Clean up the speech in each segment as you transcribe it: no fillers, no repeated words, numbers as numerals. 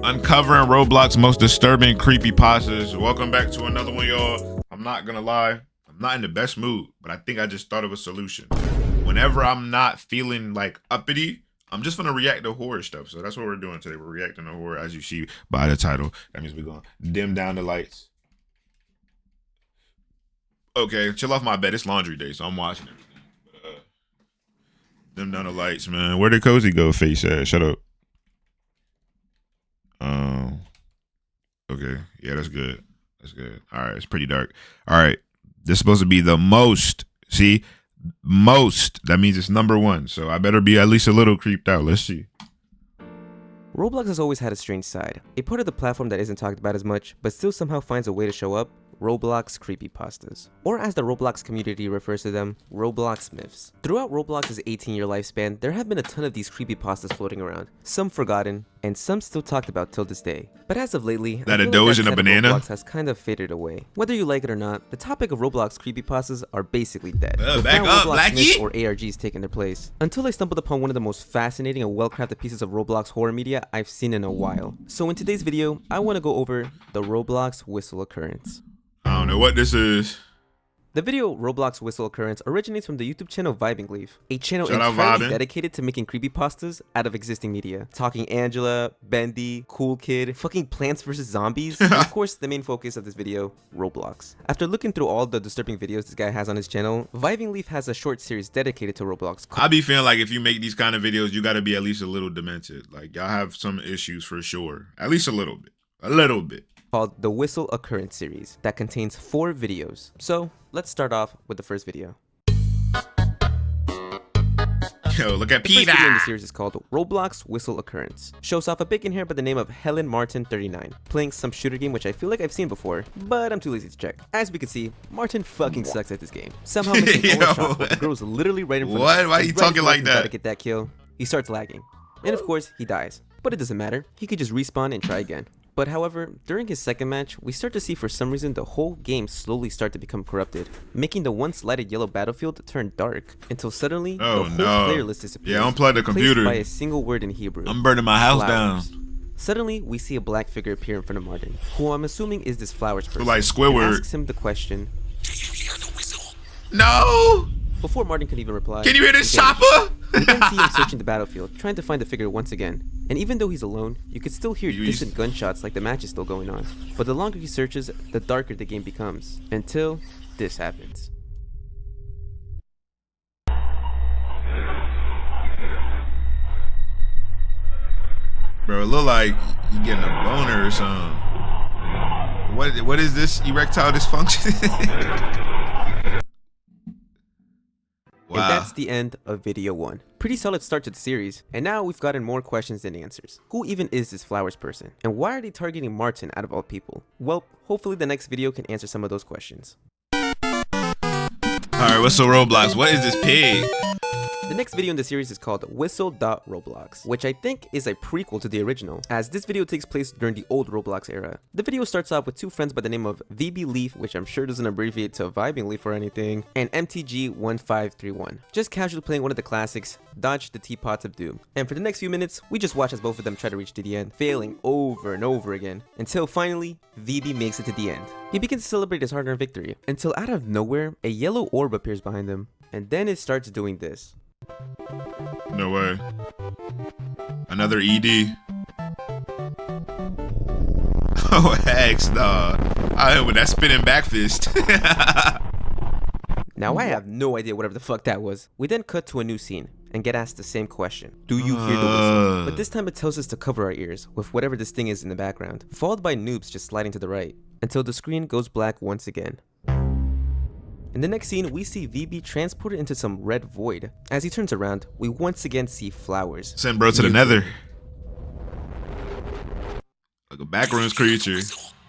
Uncovering Roblox most disturbing creepypastas. Welcome back to another one, y'all. I'm not gonna lie, I'm not in the best mood, but I think I just thought of a solution. Whenever I'm not feeling like uppity, I'm just gonna react to horror stuff. So that's what we're doing today. We're reacting to horror, as you see by the title. That means we're gonna dim down the lights. Okay, chill off my bed. It's laundry day, so I'm watching everything. Dim down the lights, man. Where did Cozy go? Face ass. Shut up. Okay, yeah, that's good. That's good. All right, it's pretty dark. All right, this is supposed to be the most. See, most. That means it's number one. So I better be at least a little creeped out. Let's see. Roblox has always had a strange side, a part of the platform that isn't talked about as much, but still somehow finds a way to show up. Roblox creepypastas, or as the Roblox community refers to them, Roblox myths. Throughout Roblox's 18-year lifespan, there have been a ton of these creepypastas floating around, some forgotten, and some still talked about till this day. But as of lately, That a doge and a banana? Roblox has kind of faded away. Whether you like it or not, the topic of Roblox creepypastas are basically dead. Back up, Roblox myths Blackie! or ARGs taking their place. Until I stumbled upon one of the most fascinating and well-crafted pieces of Roblox horror media I've seen in a while. So in today's video, I want to go over the Roblox whistle occurrence. I don't know what this is. The video Roblox Whistle Occurrence originates from the YouTube channel Vibing Leaf, a channel Shout out entirely Vibing. dedicated to making creepypastas out of existing media. Talking Angela, Bendy, Cool Kid, fucking Plants vs. Zombies, and of course the main focus of this video, Roblox. After looking through all the disturbing videos this guy has on his channel, Vibing Leaf has a short series dedicated to Roblox. I be feeling like if you make these kind of videos, you gotta be at least a little demented. Like y'all have some issues for sure. At least a little bit. A little bit. Called the Whistle Occurrence series that contains 4 videos. So let's start off with the first video. Yo, look at The first video in the Peter. series is called Roblox Whistle Occurrence. Shows off a bacon hair by the name of Helen Martin 39, playing some shooter game which I feel like I've seen before, but I'm too lazy to check. As we can see, Martin fucking sucks at this game. Somehow missing all the shots while the girl's literally right in front of him. What? Why are you talking like Try to that? get that kill. He starts lagging. And of course, he dies. But it doesn't matter. He could just respawn and try again. But however, during his second match, we start to see for some reason the whole game slowly start to become corrupted, making the once lighted yellow battlefield turn dark, until suddenly Oh, the whole no. player list disappears. Yeah, unplug the computer. By a single word in Hebrew. I'm burning my house Flowers. down. Suddenly, we see a black figure appear in front of Martin, who I'm assuming is this Flowers person. Like and Squidward. asks him the question. No! Before Martin can even reply, Can you hear this he vanishes. chopper? We then see him searching the battlefield, trying to find the figure once again. And even though he's alone, you could still hear You distant gunshots like the match is still going on. But the longer he searches, the darker the game becomes. Until this happens. Bro, it look like you getting a boner or something. What is this erectile dysfunction? And that's the end of video 1. Pretty solid start to the series, and now we've gotten more questions than answers. Who even is this Flowers person? And why are they targeting Martin out of all people? Well, hopefully the next video can answer some of those questions. Alright, what's the Roblox? What is this pig? The next video in the series is called Whistle.Roblox, which I think is a prequel to the original, as this video takes place during the old Roblox era. The video starts off with 2 friends by the name of VB Leaf, which I'm sure doesn't abbreviate to Vibing Leaf or anything, and MTG1531, just casually playing one of the classics, Dodge the Teapots of Doom. And for the next few minutes, we just watch as both of them try to reach to the end, failing over and over again, until finally, VB makes it to the end. He begins to celebrate his hard-earned victory, until out of nowhere, a yellow orb appears behind him, and then it starts doing this. No way. Another ED. Oh, hex, dog. I hit with that spinning back fist. Now I have no idea whatever the fuck that was. We then cut to a new scene and get asked the same question. Do you hear the whistle? But this time it tells us to cover our ears with whatever this thing is in the background, followed by noobs just sliding to the right, until the screen goes black once again. In the next scene, we see VB transported into some red void. As he turns around, we once again see Flowers. Send bro to the nether. Like a backrooms creature.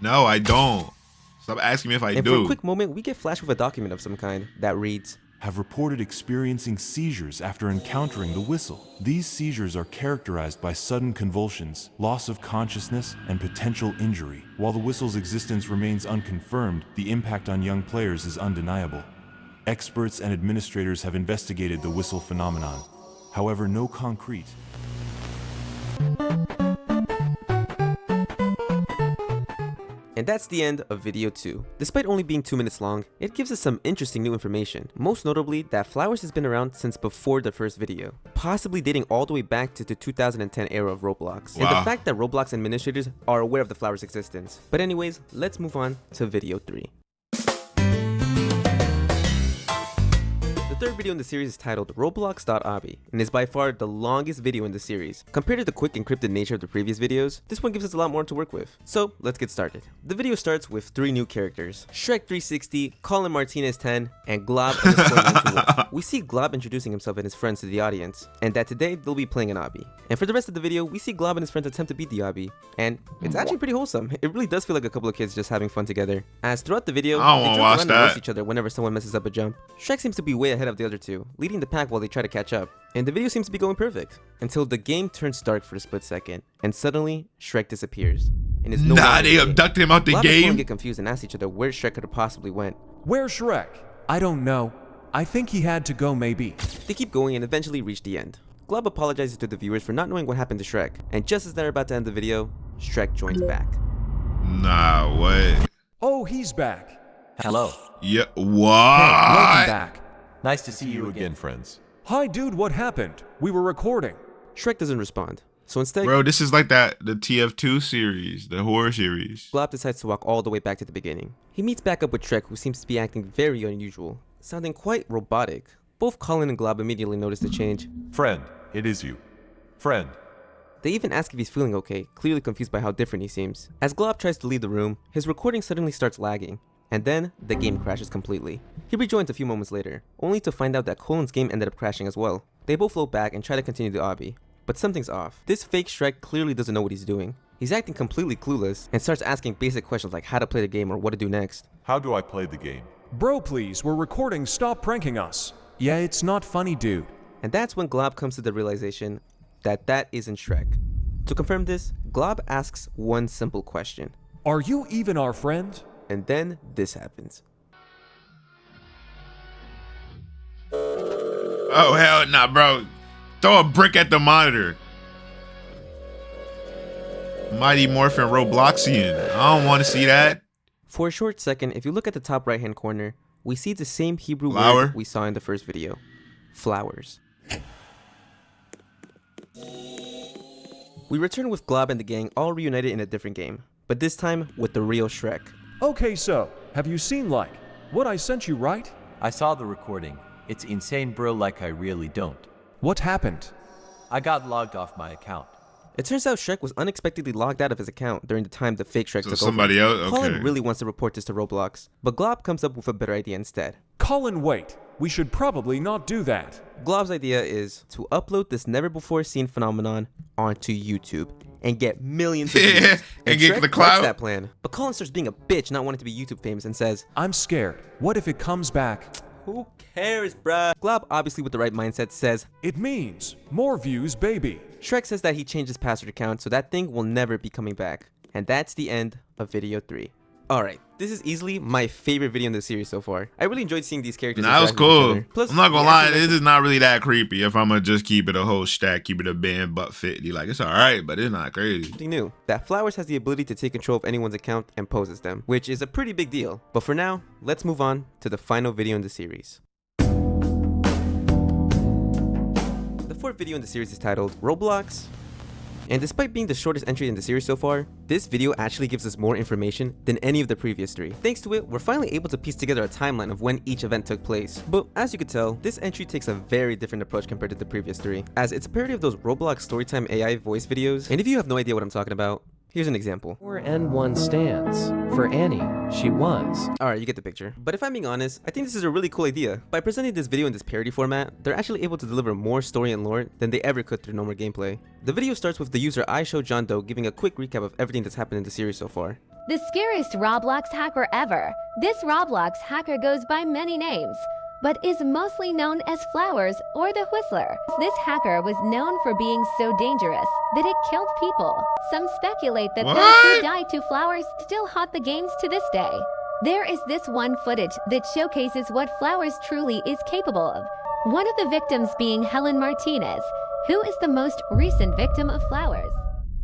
No, I don't. Stop asking me if I And do. for a quick moment, we get flashed with a document of some kind that reads, have reported experiencing seizures after encountering the whistle. These seizures are characterized by sudden convulsions, loss of consciousness, and potential injury. While the whistle's existence remains unconfirmed, the impact on young players is undeniable. Experts and administrators have investigated the whistle phenomenon. However, no concrete And that's the end of video 2. Despite only being 2 minutes long, it gives us some interesting new information, most notably that Flowers has been around since before the first video, possibly dating all the way back to the 2010 era of Roblox, and the fact that Roblox administrators are aware of the Flowers' existence. But anyways, let's move on to video 3. The third video in the series is titled Roblox.obby and is by far the longest video in the series. Compared to the quick encrypted nature of the previous videos, this one gives us a lot more to work with. So let's get started. The video starts with 3 new characters: Shrek360, Colin Martinez 10, and Glob_91. We see Glob introducing himself and his friends to the audience, and that today they'll be playing an obby. And for the rest of the video, we see Glob and his friends attempt to beat the obby, and it's actually pretty wholesome. It really does feel like a couple of kids just having fun together. As throughout the video, they joke around and roast each other whenever someone messes up a jump. Shrek seems to be way ahead of the other two, leading the pack while they try to catch up, and the video seems to be going perfect until the game turns dark for a split second, and suddenly Shrek disappears and is they abducted him out the game. Get confused and ask each other where Shrek could have possibly went. Where's Shrek? I don't know. I think he had to go, maybe. They keep going and eventually reach the end. Glob apologizes to the viewers for not knowing what happened to Shrek, and just as they're about to end the video, Shrek joins back. Nah, what? Oh, he's back. Hello. Yeah, what? Hey, welcome back. Nice to see you again, friends. Hi, dude, what happened? We were recording. Shrek doesn't respond, so instead, Bro, this is like the TF2 series, the horror series. Glob decides to walk all the way back to the beginning. He meets back up with Shrek, who seems to be acting very unusual, sounding quite robotic. Both Colin and Glob immediately notice the change. Friend, it is you. Friend. They even ask if he's feeling okay, clearly confused by how different he seems. As Glob tries to leave the room, his recording suddenly starts lagging, and then the game crashes completely. He rejoins a few moments later, only to find out that Colin's game ended up crashing as well. They both float back and try to continue the obby, but something's off. This fake Shrek clearly doesn't know what he's doing. He's acting completely clueless and starts asking basic questions like how to play the game or what to do next. How do I play the game? Bro, please, we're recording. Stop pranking us. Yeah, it's not funny, dude. And that's when Glob comes to the realization that that isn't Shrek. To confirm this, Glob asks one simple question. Are you even our friend? And then this happens. Oh, hell nah, bro. Throw a brick at the monitor. Mighty Morphin Robloxian. I don't want to see that. For a short second, if you look at the top right hand corner, we see the same Hebrew Flower? word we saw in the first video. Flowers. We return with Glob and the gang all reunited in a different game, but this time with the real Shrek. Okay, so, have you seen, like, what I sent you, right? I saw the recording. It's insane, bro, like I really don't. What happened? I got logged off my account. It turns out Shrek was unexpectedly logged out of his account during the time the fake Shrek So took somebody over. else? Colin Okay. really wants to report this to Roblox, but Glob comes up with a better idea instead. Colin, wait. We should probably not do that. Glob's idea is to upload this never-before-seen phenomenon onto YouTube and get millions of views. Yeah, and get Shrek the clout. likes that plan, but Colin starts being a bitch, not wanting to be YouTube famous, and says, I'm scared. What if it comes back? "Who cares, bruh?" Glob, obviously with the right mindset, says, It means more views, baby. Shrek says that he changed his password account, so that thing will never be coming back. And that's the end of video 3. Alright, this is easily my favorite video in the series so far. I really enjoyed seeing these characters. Nah, that was interact with each cool. other. Plus, I'm not gonna the lie, acting this is not really that creepy. If I'm gonna just keep it a whole stack, keep it a band butt 50. Like, it's alright, but it's not crazy. Something new, that Flowers has the ability to take control of anyone's account and poses them, which is a pretty big deal. But for now, let's move on to the final video in the series. The fourth video in the series is titled Roblox. And despite being the shortest entry in the series so far, this video actually gives us more information than any of the previous 3. Thanks to it, we're finally able to piece together a timeline of when each event took place. But as you could tell, this entry takes a very different approach compared to the previous 3, as it's a parody of those Roblox Storytime AI voice videos. And if you have no idea what I'm talking about, here's an example. Where N1 stands. For Annie, she was. Alright, you get the picture. But if I'm being honest, I think this is a really cool idea. By presenting this video in this parody format, they're actually able to deliver more story and lore than they ever could through normal gameplay. The video starts with the user IsiahCozy giving a quick recap of everything that's happened in the series so far. The scariest Roblox hacker ever. This Roblox hacker goes by many names, but is mostly known as Flowers or the Whistler. This hacker was known for being so dangerous that it killed people. Some speculate that those who died to Flowers still haunt the games to this day. There is this one footage that showcases what Flowers truly is capable of. One of the victims being Helen Martinez, who is the most recent victim of Flowers.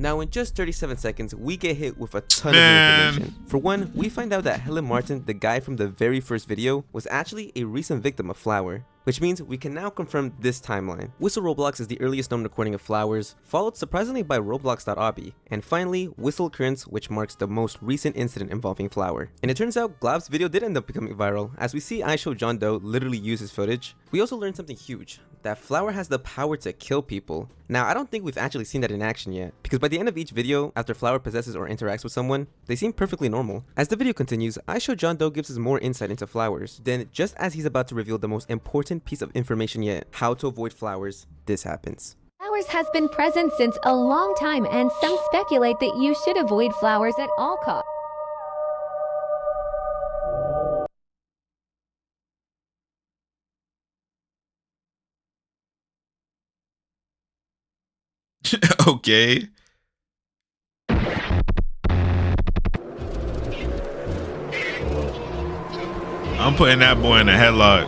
Now in just 37 seconds, we get hit with a ton Man. of new information. For one, we find out that Helen Martin, the guy from the very first video, was actually a recent victim of Flower, which means we can now confirm this timeline. Whistle Roblox is the earliest known recording of Flowers, followed surprisingly by Roblox.obby, and finally Whistle Occurrence, which marks the most recent incident involving Flower. And it turns out Glob's video did end up becoming viral, as we see IsiahCozy literally use his footage. We also learned something huge, that Flower has the power to kill people. Now I don't think we've actually seen that in action yet, because by the end of each video, after Flower possesses or interacts with someone, they seem perfectly normal. As the video continues, IsiahCozy gives us more insight into Flowers. Then, just as he's about to reveal the most important piece of information yet, how to avoid Flowers, this happens. Flowers has been present since a long time, and some speculate that you should avoid flowers at all costs. Okay. I'm putting that boy in a headlock.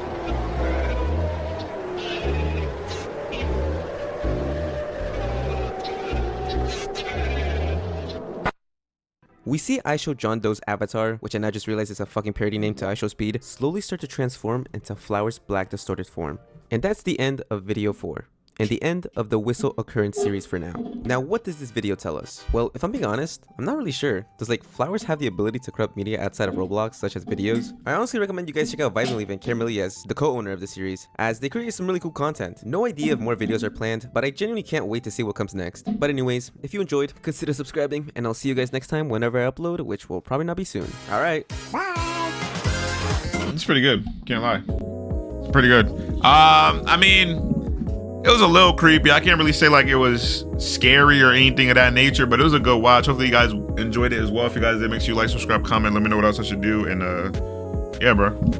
We see IsiahCozy's avatar, which I now just realized is a fucking parody name to IsiahSpeed, slowly start to transform into Flower's black distorted form. And that's the end of video 4. And the end of the Whistle Occurrence series for now. Now, what does this video tell us? Well, if I'm being honest, I'm not really sure. Does like Flowers have the ability to corrupt media outside of Roblox, such as videos? I honestly recommend you guys check out Vibeleaf and Carmelie as the co-owner of the series, as they create some really cool content. No idea if more videos are planned, but I genuinely can't wait to see what comes next. But anyways, if you enjoyed, consider subscribing, and I'll see you guys next time whenever I upload, which will probably not be soon. Alright, bye! It's pretty good. Can't lie. It's pretty good. I mean, it was a little creepy. I can't really say like it was scary or anything of that nature, but it was a good watch. Hopefully you guys enjoyed it as well. If you guys did, make sure you like, subscribe, comment, let me know what else I should do. And yeah, bro.